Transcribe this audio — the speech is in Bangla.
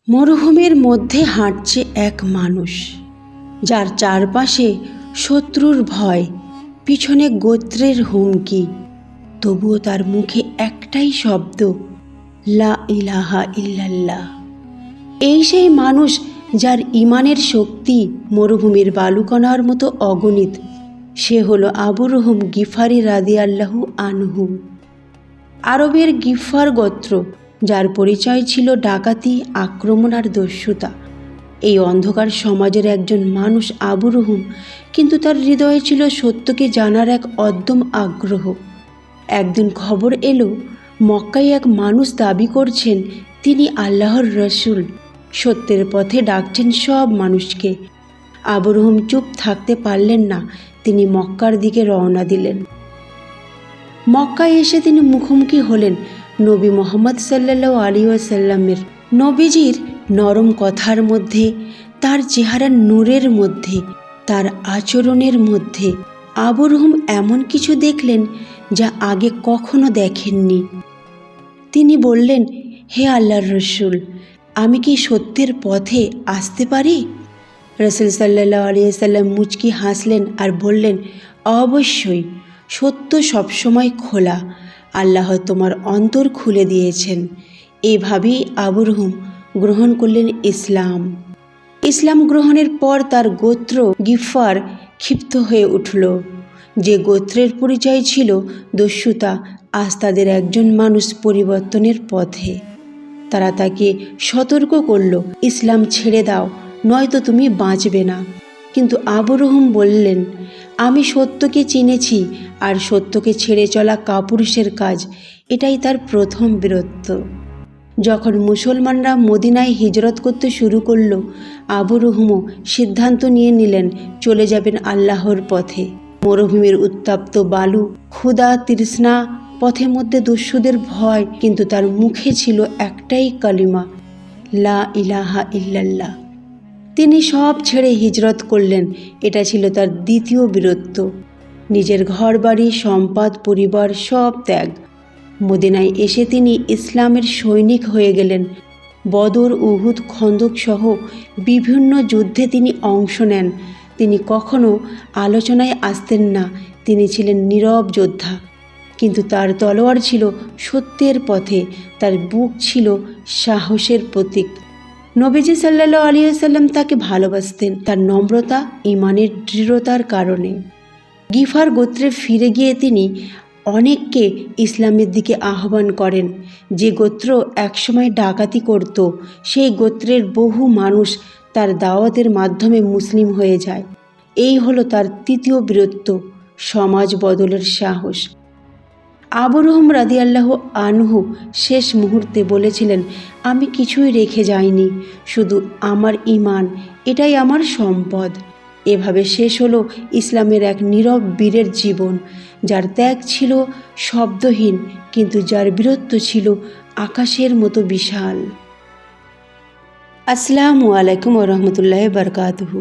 মরুভূমির মধ্যে হাঁটছে এক মানুষ, যার চারপাশে শত্রুর ভয়, পিছনে গোত্রের হুমকি। তবুও তার মুখে একটাই শব্দ, লা ইলাহা ইল্লাল্লাহ। এই সেই মানুষ যার ইমানের শক্তি মরুভূমির বালুকণার মতো অগণিত। সে হলো আবু রুহুম গিফারি রাদিয়াল্লাহু আনহু। আরবের গিফার গোত্র, যার পরিচয় ছিল ডাকাতি, আক্রমণ আর দস্যুতা। এই অন্ধকার সমাজের একজন মানুষ আবু রুহুম, কিন্তু তার হৃদয়ে ছিল সত্যকে জানার এক অদ্যম আগ্রহ। একদিন খবর এলো, মক্কায় এক মানুষ দাবি করছেন তিনি আল্লাহর রসুল, সত্যের পথে ডাকছেন সব মানুষকে। আবু রুহুম চুপ থাকতে পারলেন না, তিনি মক্কার দিকে রওনা দিলেন। মক্কায় এসে তিনি মুখোমুখি হলেন নবী মোহাম্মদ সাল্লাল্লাহু আলাইহি ওয়াসাল্লামের। নবীজির নরম কথার মধ্যে, তার চেহারার নূরের মধ্যে, তার আচরণের মধ্যে আবু রুহুম এমন কিছু দেখলেন যা আগে কখনো দেখেননি। তিনি বললেন, হে আল্লাহর রসুল, আমি কি সত্যের পথে আসতে পারি? রসুল সাল্লাল্লাহু আলাইহি ওয়াসাল্লাম মুচকি হাসলেন আর বললেন, অবশ্যই, সত্য সবসময় খোলা। আল্লাহ তোমার অন্তর খুলে দিয়েছেন। এভাবেই আবু রুহুম গ্রহণ করলেন ইসলাম। ইসলাম গ্রহণের পর তার গোত্র গিফার ক্ষিপ্ত হয়ে উঠল। যে গোত্রের পরিচয় ছিল দস্যুতা, আজ তাদের একজন মানুষ পরিবর্তনের পথে। তারা তাকে সতর্ক করল, ইসলাম ছেড়ে দাও, নয়তো তুমি বাঁচবে না। কিন্তু আবু রুহুম বললেন, আমি সত্যকে চিনেছি, আর সত্যকে ছেড়ে চলা কাপুরুষের কাজ। এটাই তার প্রথম বীরত্ব। যখন মুসলমানরা মদিনায় হিজরত করতে শুরু করল, আবু রুহুমও সিদ্ধান্ত নিয়ে নিলেন চলে যাবেন আল্লাহর পথে। মরুভূমির উত্তপ্ত বালু, ক্ষুধা, তৃষ্ণা, পথের মধ্যে দস্যুদের ভয়, কিন্তু তার মুখে ছিল একটাই কালিমা, লা ইলাহা ইল্লাল্লাহ। তিনি সব ছেড়ে হিজরত করলেন। এটা ছিল তার দ্বিতীয় বীরত্ব। নিজের ঘরবাড়ি, সম্পদ, পরিবার সব ত্যাগ। মদিনায় এসে তিনি ইসলামের সৈনিক হয়ে গেলেন। বদর, উহুদ, খন্দক সহ বিভিন্ন যুদ্ধে তিনি অংশ নেন। তিনি কখনো আলোচনায় আসতেন না, তিনি ছিলেন নীরব যোদ্ধা। কিন্তু তার তলোয়ার ছিল সত্যের পথে, তার বুক ছিল সাহসের প্রতীক। নবীজি সাল্লাল্লাহু আলাইহি ওয়াসাল্লাম তাকে ভালোবাসতেন তার নম্রতা, ইমানের দৃঢ়তার কারণে। গিফার গোত্রে ফিরে গিয়ে তিনি অনেককে ইসলামের দিকে আহ্বান করেন। যে গোত্র একসময় ডাকাতি করত, সেই গোত্রের বহু মানুষ তার দাওয়াতের মাধ্যমে মুসলিম হয়ে যায়। এই হলো তার তৃতীয় বীরত্ব, সমাজ বদলের সাহস। আবু রুহুম রাদিয়াল্লাহু আনহু শেষ মুহূর্তে বলেছিলেন, আমি কিছুই রেখে যাইনি, শুধু আমার ঈমান, এটাই আমার সম্পদ। এভাবে শেষ হলো ইসলামের এক নীরব বীরের জীবন, যার ত্যাগ ছিল শব্দহীন, কিন্তু যার বীরত্ব ছিল আকাশের মতো বিশাল। আসসালামু আলাইকুম ওয়া রাহমাতুল্লাহি ওয়া বারাকাতুহু।